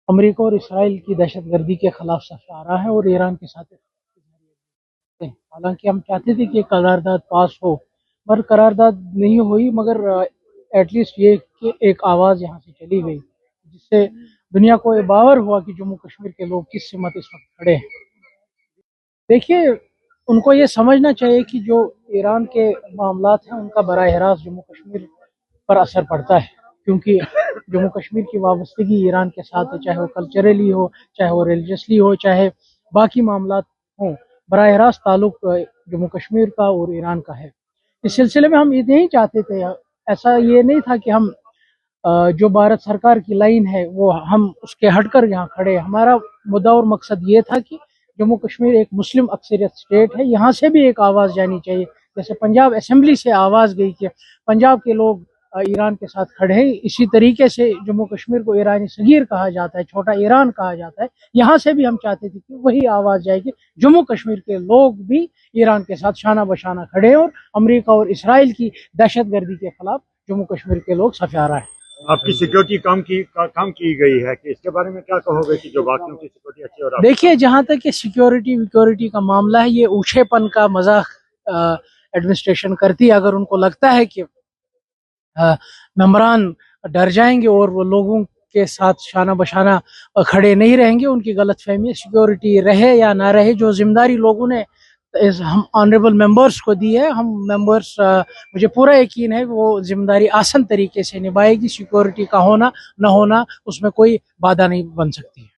امریکہ اور اسرائیل کی دہشت گردی کے خلاف صف آ رہا ہے اور ایران کے ساتھ ہیں۔ حالانکہ ہم چاہتے تھے کہ قرارداد پاس ہو، مگر قرارداد نہیں ہوئی، مگر ایٹ لیسٹ یہ کہ ایک آواز یہاں سے چلی گئی، جس سے دنیا کو یہ باور ہوا کہ جموں کشمیر کے لوگ کس سمت اس وقت کھڑے ہیں۔ دیکھیے، ان کو یہ سمجھنا چاہیے کہ جو ایران کے معاملات ہیں ان کا براہ راست جموں کشمیر پر اثر پڑتا ہے، کیونکہ جموں کشمیر کی وابستگی ایران کے ساتھ ہے، چاہے وہ کلچرلی ہو، چاہے وہ ریلیجسلی ہو، چاہے باقی معاملات ہوں، براہ راست تعلق جموں کشمیر کا اور ایران کا ہے۔ اس سلسلے میں ہم یہ نہیں چاہتے تھے، ایسا یہ نہیں تھا کہ ہم جو بھارت سرکار کی لائن ہے وہ ہم اس کے ہٹ کر یہاں کھڑے۔ ہمارا مدعا اور مقصد یہ تھا کہ جموں کشمیر ایک مسلم اکثریت اسٹیٹ ہے، یہاں سے بھی ایک آواز جانی چاہیے، جیسے پنجاب اسمبلی سے آواز گئی کہ پنجاب کے لوگ ایران کے ساتھ کھڑے ہیں، اسی طریقے سے جموں کشمیر کو ایرانی صغیر کہا جاتا ہے، چھوٹا ایران کہا جاتا ہے، یہاں سے بھی ہم چاہتے تھے کہ وہی آواز جائے کہ جموں کشمیر کے لوگ بھی ایران کے ساتھ شانہ بشانہ کھڑے ہیں اور امریکہ اور اسرائیل کی دہشت گردی کے خلاف جموں کشمیر کے لوگ صف آ رہا ہے۔ آپ کی سیکیورٹی کام کی گئی ہے کہ اس کے بارے میں کیا کہو گے کہ جو باقیوں کی سیکیورٹی اچھی اور دیکھیے، جہاں تک کہ سیکیورٹی کا معاملہ ہے، یہ اوچھے پن کا مذاق ایڈمنسٹریشن کرتی ہے۔ اگر ان کو لگتا ہے کہ ممبران ڈر جائیں گے اور وہ لوگوں کے ساتھ شانہ بشانہ کھڑے نہیں رہیں گے، ان کی غلط فہمی ہے۔ سیکیورٹی رہے یا نہ رہے، جو ذمہ داری لوگوں نے ہم آنریبل ممبرس کو دی ہے، ہم ممبرس مجھے پورا یقین ہے وہ ذمہ داری آسان طریقے سے نبھائے گی۔ سیکیورٹی کا ہونا نہ ہونا اس میں کوئی بادھا نہیں بن سکتی ہے۔